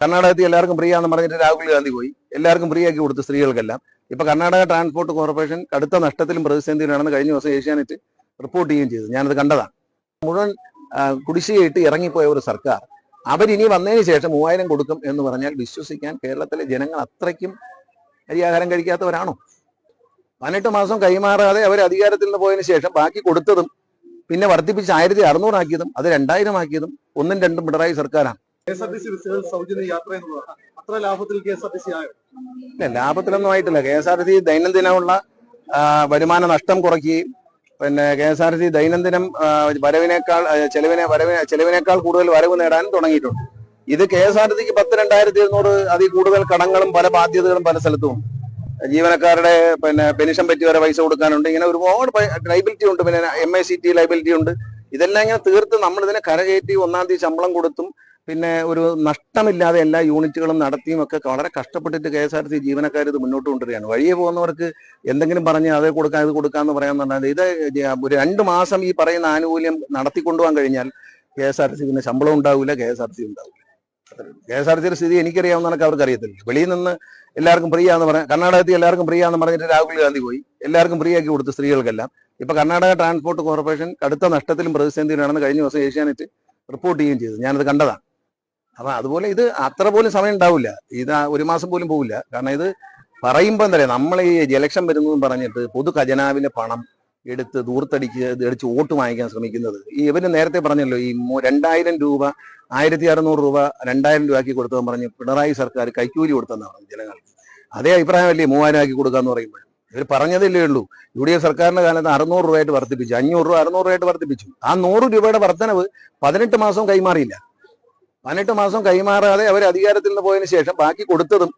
കർണാടകത്തിൽ എല്ലാവർക്കും ഫ്രീ ആണെന്ന് പറഞ്ഞിട്ട് രാഹുൽ ഗാന്ധി പോയി എല്ലാവർക്കും ഫ്രീ ആക്കി കൊടുത്തു സ്ത്രീകൾക്കെല്ലാം. ഇപ്പൊ കർണാടക ട്രാൻസ്പോർട്ട് കോർപ്പറേഷൻ കടുത്ത നഷ്ടത്തിലും പ്രതിസന്ധിയിലാണെന്ന് കഴിഞ്ഞ ദിവസം ഏഷ്യാനെറ്റ് റിപ്പോർട്ട് ചെയ്യുകയും ചെയ്തു. ഞാനത് കണ്ടതാണ്. മുഴുവൻ കുടിശ്ശികയിട്ട് ഇറങ്ങിപ്പോയ ഒരു സർക്കാർ അവരിനി വന്നതിന് ശേഷം 3000 കൊടുക്കും എന്ന് പറഞ്ഞാൽ വിശ്വസിക്കാൻ കേരളത്തിലെ ജനങ്ങൾ അത്രയ്ക്കും അരിയാഹാരം കഴിക്കാത്തവരാണോ? 18 മാസം കൈമാറാതെ അവർ അധികാരത്തിൽ നിന്ന് പോയതിനു ശേഷം ബാക്കി കൊടുത്തതും പിന്നെ വർദ്ധിപ്പിച്ച് 1600 ആക്കിയതും അത് 2000 ആക്കിയതും ഒന്നും രണ്ടും പിണറായി സർക്കാരാണ്. ലാഭത്തിലൊന്നും ആയിട്ടില്ല. KSRTC ദൈനംദിനമുള്ള വരുമാന നഷ്ടം കുറയ്ക്കുകയും പിന്നെ KSRTC ദൈനംദിനം ചെലവിനേക്കാൾ കൂടുതൽ വരവ് നേടാനും തുടങ്ങിയിട്ടുണ്ട്. ഇത് KSRTCക്ക് 10,2700 അതിൽ കൂടുതൽ കടങ്ങളും പല ബാധ്യതകളും പല സ്ഥലത്തും. ജീവനക്കാരുടെ പെൻഷൻ പറ്റി വരെ പൈസ കൊടുക്കാനുണ്ട്. ഇങ്ങനെ ഒരുപാട് ലൈബിലിറ്റി ഉണ്ട്. പിന്നെ MICT ലൈബിലിറ്റി ഉണ്ട്. ഇതെല്ലാം ഇങ്ങനെ തീർത്ത് നമ്മളിതിനെ കരകയറ്റി 1-ാം തീയതി ശമ്പളം കൊടുത്തും പിന്നെ ഒരു നഷ്ടമില്ലാതെ എല്ലാ യൂണിറ്റുകളും നടത്തിയും ഒക്കെ വളരെ കഷ്ടപ്പെട്ടിട്ട് KSRTC ജീവനക്കാർ ഇത് മുന്നോട്ട് കൊണ്ടുവരികയാണ്. വഴിയെ പോകുന്നവർക്ക് എന്തെങ്കിലും പറഞ്ഞ് അത് കൊടുക്കാം ഇത് കൊടുക്കാമെന്ന് പറയാമെന്നുണ്ടായത് ഇത് ഒരു 2 മാസം ഈ പറയുന്ന ആനുകൂല്യം നടത്തിക്കൊണ്ടുപോകാൻ കഴിഞ്ഞാൽ KSRTC പിന്നെ ശമ്പളം ഉണ്ടാവില്ല, KSRTC ഉണ്ടാവില്ല. KSRTCയുടെ സ്ഥിതി എനിക്കറിയാവുന്നതൊക്കെ അവർക്ക് അറിയത്തില്ല. വെളിയിൽ നിന്ന് എല്ലാവർക്കും ഫ്രീ ആണെന്ന് പറയാം. കർണാടകത്തിൽ എല്ലാവർക്കും ഫ്രീ ആണെന്ന് പറഞ്ഞിട്ട് രാഹുൽ ഗാന്ധി പോയി എല്ലാവർക്കും ഫ്രീ ആക്കി കൊടുത്തു സ്ത്രീകൾക്കെല്ലാം. ഇപ്പൊ കർണാടക ട്രാൻസ്പോർട്ട് കോർപ്പറേഷൻ കടുത്ത നഷ്ടത്തിലും പ്രതിസന്ധിയിലാണെന്ന് കഴിഞ്ഞ ദിവസം ഏഷ്യാനെറ്റ് റിപ്പോർട്ട് ചെയ്യുകയും ചെയ്തു. ഞാനത് കണ്ടതാണ്. അപ്പൊ അതുപോലെ ഇത് അത്ര പോലും സമയം ഉണ്ടാവില്ല. ഇത് 1 മാസം പോലും പോവില്ല. കാരണം ഇത് പറയുമ്പോൾ എന്താ പറയുക, നമ്മൾ ഈ ഇലക്ഷൻ വരുന്നതെന്ന് പറഞ്ഞിട്ട് പൊതു ഖജനാവിലെ പണം എടുത്ത് ദൂർത്തടിച്ച് വോട്ട് വാങ്ങിക്കാൻ ശ്രമിക്കുന്നത്. ഇവര് നേരത്തെ പറഞ്ഞല്ലോ, ഈ 2000 രൂപ 1600 രൂപ 2000 രൂപ ആക്കി കൊടുത്തതെന്ന് പറഞ്ഞ് പിണറായി സർക്കാർ കൈക്കൂലി കൊടുത്തെന്നാണ് ജനങ്ങൾക്ക്. അതേ അഭിപ്രായമല്ലേ 3000 ആക്കി കൊടുക്കാന്ന് പറയുമ്പോൾ. ഇവർ പറഞ്ഞതല്ലേ ഉള്ളൂ. UDF സർക്കാരിന്റെ കാലത്ത് 600 രൂപയായിട്ട് വർദ്ധിപ്പിച്ചു, 500 രൂപ 600 രൂപയായിട്ട് വർദ്ധിപ്പിച്ചു. ആ 100 രൂപയുടെ വർധനവ് 18 മാസം കൈമാറിയില്ല. 18 മാസം കൈമാറാതെ അവർ അധികാരത്തിൽ നിന്ന് പോയതിനു ശേഷം ബാക്കി കൊടുത്തതും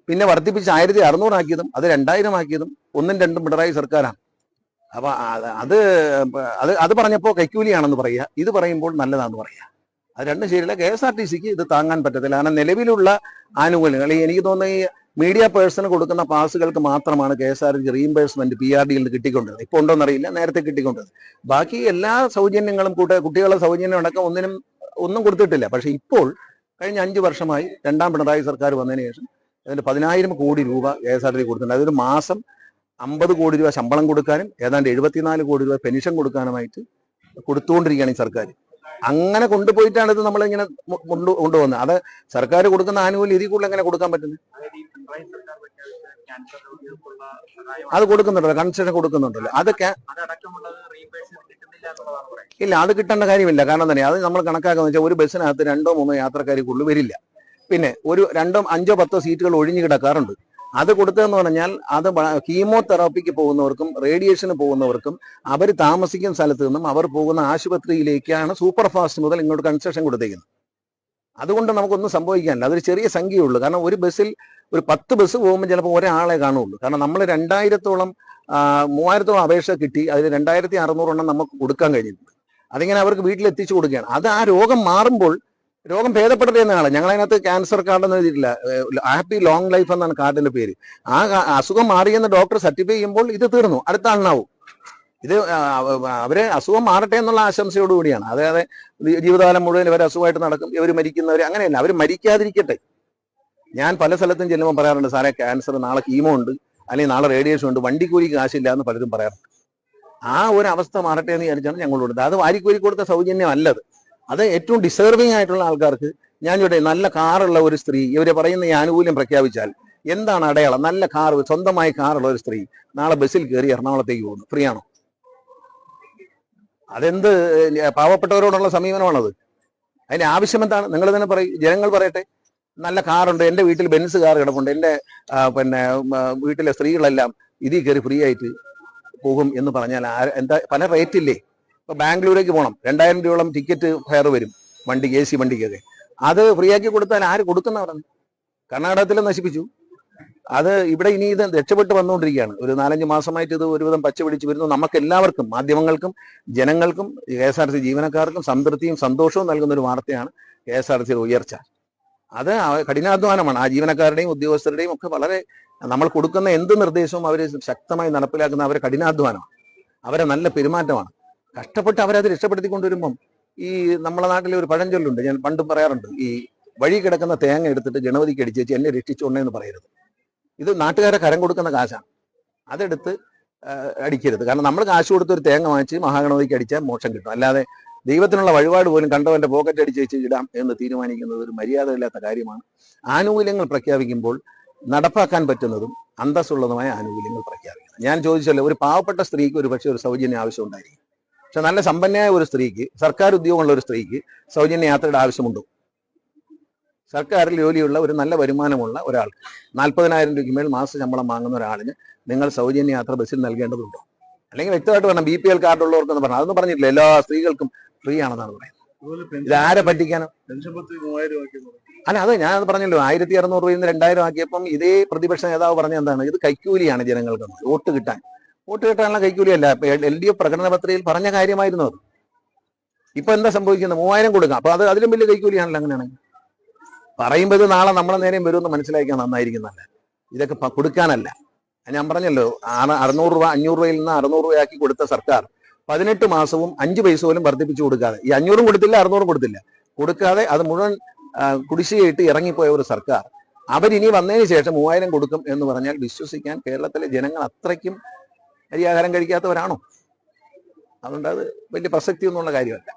പിന്നെ വർദ്ധിപ്പിച്ച് 1600 ആക്കിയതും അത് 2000 ആക്കിയതും ഒന്നും രണ്ടും പിണറായി സർക്കാരാണ്. അപ്പൊ അത് പറഞ്ഞപ്പോ കൈക്കൂലിയാണെന്ന് പറയുക, ഇത് പറയുമ്പോൾ നല്ലതാണെന്ന് പറയുക. അത് രണ്ടും ശരിയല്ല. KSRTCക്ക് ഇത് താങ്ങാൻ പറ്റത്തില്ല. കാരണം നിലവിലുള്ള ആനുകൂല്യങ്ങൾ എനിക്ക് തോന്നുന്ന ഈ മീഡിയ പേഴ്സണ് കൊടുക്കുന്ന പാസുകൾക്ക് മാത്രമാണ് KSRTC റീഇംബേഴ്സ്മെന്റ് PRDയിൽ നിന്ന് കിട്ടിക്കൊണ്ടത്. ഇപ്പൊ ഉണ്ടോന്നറിയില്ല, നേരത്തെ കിട്ടിക്കൊണ്ടത്. ബാക്കി എല്ലാ സൗജന്യങ്ങളും കുട്ടികളുടെ സൗജന്യം അടക്കം ഒന്നും കൊടുത്തിട്ടില്ല. പക്ഷെ ഇപ്പോൾ കഴിഞ്ഞ 5 വർഷമായി 2ാം പിണറായി സർക്കാർ വന്നതിന് ശേഷം അതിന് 10,000 കോടി രൂപ KSRTC കൊടുത്തിട്ടുണ്ട്. അതൊരു മാസം 50 കോടി രൂപ ശമ്പളം കൊടുക്കാനും ഏതാണ്ട് 74 കോടി രൂപ പെൻഷൻ കൊടുക്കാനുമായിട്ട് കൊടുത്തുകൊണ്ടിരിക്കുകയാണ് ഈ സർക്കാർ. അങ്ങനെ കൊണ്ടുപോയിട്ടാണ് ഇത് നമ്മളിങ്ങനെ കൊണ്ടുപോകുന്നത്. അത് സർക്കാർ കൊടുക്കുന്ന ആനുകൂല്യം ഇതിൽ കൂടുതൽ എങ്ങനെ കൊടുക്കാൻ പറ്റുന്നത്? അത് കൊടുക്കുന്നുണ്ടല്ലോ, കൺസെഷൻ കൊടുക്കുന്നുണ്ടല്ലോ. അതൊക്കെ ഇല്ല, അത് കിട്ടേണ്ട കാര്യമില്ല. കാരണം തന്നെ അത് നമ്മൾ കണക്കാക്കുന്ന വെച്ചാൽ ഒരു ബസ്സിനകത്ത് 2-3 യാത്രക്കാർ കൂടുതൽ വരില്ല. പിന്നെ ഒരു 2, 5, 10 സീറ്റുകൾ ഒഴിഞ്ഞു കിടക്കാറുണ്ട്. അത് കൊടുത്തതെന്ന് പറഞ്ഞാൽ അത് കീമോതെറാപ്പിക്ക് പോകുന്നവർക്കും റേഡിയേഷന് പോകുന്നവർക്കും അവർ താമസിക്കുന്ന സ്ഥലത്ത് നിന്നും അവർ പോകുന്ന ആശുപത്രിയിലേക്കാണ് സൂപ്പർ ഫാസ്റ്റ് മുതൽ ഇങ്ങോട്ട് കൺസെഷൻ കൊടുത്തേക്കുന്നത്. അതുകൊണ്ട് നമുക്കൊന്നും സംഭവിക്കാനില്ല. അതൊരു ചെറിയ സംഖ്യയുള്ളൂ. കാരണം ഒരു ബസ്സിൽ ഒരു 10 ബസ് പോകുമ്പോൾ ചിലപ്പോൾ ഒരാളെ കാണുള്ളൂ. കാരണം നമ്മൾ 2000-ഓളം 3000-ഓളം അപേക്ഷ കിട്ടി. അതിൽ 2600 എണ്ണം നമുക്ക് കൊടുക്കാൻ കഴിഞ്ഞിട്ടുണ്ട്. അതിങ്ങനെ അവർക്ക് വീട്ടിൽ എത്തിച്ചു കൊടുക്കുകയാണ്. അത് ആ രോഗം മാറുമ്പോൾ രോഗം ഭേദപ്പെടട്ടെ എന്നാണ്. ഞങ്ങളതിനകത്ത് ക്യാൻസർ കാർഡെന്ന് എഴുതിയിട്ടില്ല, ഹാപ്പി ലോങ് ലൈഫ് എന്നാണ് കാർഡിന്റെ പേര്. ആ അസുഖം മാറിയെന്ന് ഡോക്ടർ സർട്ടിഫൈ ചെയ്യുമ്പോൾ ഇത് തീർന്നു, അടുത്ത ആളിനാവും. ഇത് അവരെ അസുഖം മാറട്ടെ എന്നുള്ള ആശംസയോടുകൂടിയാണ്. അതായത് ജീവിതകാലം മുഴുവൻ ഇവർ അസുഖമായിട്ട് നടക്കും, ഇവർ മരിക്കുന്നവർ അങ്ങനെയല്ല. അവർ മരിക്കാതിരിക്കട്ടെ. ഞാൻ പല സ്ഥലത്തും ചെല്ലുമ്പോൾ പറയാറുണ്ട്, സാറേ ക്യാൻസർ, നാളെ കീമോ ഉണ്ട്, അല്ലെങ്കിൽ നാളെ റേഡിയേഷൻ ഉണ്ട്, വണ്ടിക്കൂലിക്ക് കാശില്ല എന്ന് പലരും പറയാറുണ്ട്. ആ ഒരു അവസ്ഥ മാറട്ടെ എന്ന് വിചാരിച്ചാണ് ഞങ്ങൾ കൊടുത്തത്. അത് വാരിക്കൂലി കൊടുത്ത സൗജന്യം അല്ലത്. അത് ഏറ്റവും ഡിസേർവിംഗ് ആയിട്ടുള്ള ആൾക്കാർക്ക്. ഞാൻ ഇവിടെ നല്ല കാറുള്ള ഒരു സ്ത്രീ ഇവരെ പറയുന്ന ഈ ആനുകൂല്യം പ്രഖ്യാപിച്ചാൽ എന്താണ് അടയാളം? നല്ല കാർ, സ്വന്തമായി കാറുള്ള ഒരു സ്ത്രീ നാളെ ബസ്സിൽ കയറി എറണാകുളത്തേക്ക് പോകുന്നു, ഫ്രീ ആണോ? അതെന്ത് പാവപ്പെട്ടവരോടുള്ള സമീപനമാണത്? അതിന്റെ ആവശ്യം എന്താണ്? നിങ്ങൾ തന്നെ പറയും, ജനങ്ങൾ പറയട്ടെ. നല്ല കാറുണ്ട്, എൻ്റെ വീട്ടിൽ ബെൻസ് കാർ കിടപ്പുണ്ട്, എൻ്റെ വീട്ടിലെ സ്ത്രീകളെല്ലാം ഇതിൽ കയറി ഫ്രീ ആയിട്ട് പോകും എന്ന് പറഞ്ഞാൽ എന്താ? പല റേറ്റില്ലേ? ഇപ്പൊ ബാംഗ്ലൂരേക്ക് പോകണം, 2000 രൂപയോളം ടിക്കറ്റ് ഫെയർ വരും വണ്ടിക്ക്, AC വണ്ടിക്കൊക്കെ. അത് ഫ്രീ ആക്കി കൊടുത്താൽ ആര് കൊടുക്കുന്നവരാണ്? കർണാടകത്തിൽ നശിപ്പിച്ചു. അത് ഇവിടെ ഇനി ഇത് രക്ഷപ്പെട്ട് വന്നുകൊണ്ടിരിക്കുകയാണ്. ഒരു 4-5 മാസമായിട്ട് ഇത് ഒരുവിധം പച്ച പിടിച്ചു വരുന്നു. നമുക്ക് എല്ലാവർക്കും, മാധ്യമങ്ങൾക്കും ജനങ്ങൾക്കും KSRTC ജീവനക്കാർക്കും സംതൃപ്തിയും സന്തോഷവും നൽകുന്ന ഒരു വാർത്തയാണ് KSRTC ഉയർച്ച. അത് കഠിനാധ്വാനമാണ്. ആ ജീവനക്കാരുടെയും ഉദ്യോഗസ്ഥരുടെയും ഒക്കെ വളരെ, നമ്മൾ കൊടുക്കുന്ന എന്ത് നിർദ്ദേശവും അവർ ശക്തമായി നടപ്പിലാക്കുന്ന അവരെ കഠിനാധ്വാനമാണ്, അവരെ നല്ല പെരുമാറ്റമാണ്. കഷ്ടപ്പെട്ട് അവരത് രക്ഷപ്പെടുത്തിക്കൊണ്ടുവരുമ്പം ഈ നമ്മളെ നാട്ടിലെ ഒരു പഴഞ്ചൊല്ലുണ്ട്, ഞാൻ പണ്ടും പറയാറുണ്ട്, ഈ വഴി കിടക്കുന്ന തേങ്ങ എടുത്തിട്ട് ഗണപതിക്ക് അടിച്ചേച്ച് എന്നെ രക്ഷിച്ചോണ്ടേന്ന് പറയരുത്. ഇത് നാട്ടുകാരെ കരം കൊടുക്കുന്ന കാശാണ്. അതെടുത്ത് അടിക്കരുത്. കാരണം നമ്മൾ കാശ് കൊടുത്ത് ഒരു തേങ്ങ വാങ്ങിച്ച് മഹാഗണപതിക്ക് അടിച്ചാൽ മോക്ഷം കിട്ടും. അല്ലാതെ ദൈവത്തിനുള്ള വഴിപാട് പോലും കണ്ടവന്റെ പോക്കറ്റ് അടിച്ച് വെച്ച് ഇടാം എന്ന് തീരുമാനിക്കുന്നത് ഒരു മര്യാദയില്ലാത്ത കാര്യമാണ്. ആനുകൂല്യങ്ങൾ പ്രഖ്യാപിക്കുമ്പോൾ നടപ്പാക്കാൻ പറ്റുന്നതും അന്തസ്സുള്ളതുമായ ആനുകൂല്യങ്ങൾ പ്രഖ്യാപിക്കണം. ഞാൻ ചോദിച്ചല്ലോ, ഒരു പാവപ്പെട്ട സ്ത്രീക്ക് ഒരു പക്ഷേ ഒരു സൗജന്യ ആവശ്യം ഉണ്ടായിരിക്കും. പക്ഷെ നല്ല സമ്പന്നയായ ഒരു സ്ത്രീക്ക്, സർക്കാർ ഉദ്യോഗമുള്ള ഒരു സ്ത്രീക്ക് സൗജന്യ യാത്രയുടെ ആവശ്യമുണ്ടോ? സർക്കാരിൽ ജോലിയുള്ള ഒരു നല്ല വരുമാനമുള്ള ഒരാൾ 40,000 രൂപയ്ക്ക് മേൽ മാസ ശമ്പളം വാങ്ങുന്ന ഒരാളിന് നിങ്ങൾ സൗജന്യ യാത്ര ബസ്സിൽ നൽകേണ്ടതുണ്ടോ? അല്ലെങ്കിൽ വ്യക്തമായിട്ട് പറഞ്ഞാൽ BPL കാർഡുള്ളവർക്കെന്ന് പറഞ്ഞാൽ അതൊന്നും പറഞ്ഞിട്ടില്ല, എല്ലാ സ്ത്രീകൾക്കും ഫ്രീ ആണെന്നാണ് പറയുന്നത്. ഇത് ആരെ പറ്റിക്കാനോ? അല്ല, അത് ഞാൻ പറഞ്ഞല്ലോ, 1,600 രൂപയിൽ നിന്ന് 2,000 ആക്കിയപ്പം ഇതേ പ്രതിപക്ഷ നേതാവ് പറഞ്ഞ എന്താണ്, ഇത് കൈക്കൂലിയാണ് ജനങ്ങൾക്ക്, വോട്ട് കിട്ടാനുള്ള കൈക്കൂലിയല്ല. LDF പ്രകടന പത്രികയിൽ പറഞ്ഞ കാര്യമായിരുന്നു അത്. ഇപ്പൊ എന്താ സംഭവിക്കുന്നത്? 3,000 കൊടുക്കാം. അപ്പൊ അത് അതിലും വലിയ കൈക്കൂലിയാണല്ലോ. അങ്ങനെയാണെങ്കിൽ പറയുമ്പോൾ ഇത് നാളെ നമ്മളെ നേരെയും വരുമെന്ന് മനസ്സിലാക്കാൻ നന്നായിരിക്കുന്നല്ല. ഇതൊക്കെ കൊടുക്കാനല്ല. ഞാൻ പറഞ്ഞല്ലോ, 600 രൂപ 500 രൂപയിൽ നിന്ന് 600 രൂപയാക്കി കൊടുത്ത സർക്കാർ 18 മാസവും 5 പൈസ പോലും വർദ്ധിപ്പിച്ചു കൊടുക്കാതെ, ഈ 500 കൊടുത്തില്ല 600 കൊടുക്കാതെ അത് മുഴുവൻ കുടിശ്ശികയിട്ട് ഇറങ്ങിപ്പോയ ഒരു സർക്കാർ അവരിനി വന്നതിന് ശേഷം 3,000 കൊടുക്കും എന്ന് പറഞ്ഞാൽ വിശ്വസിക്കാൻ കേരളത്തിലെ ജനങ്ങൾ അത്രയ്ക്കും അരിയാഹാരം കഴിക്കാത്തവരാണോ? അതുകൊണ്ട് അത് വലിയ പ്രസക്തി ഒന്നുള്ള കാര്യമല്ല.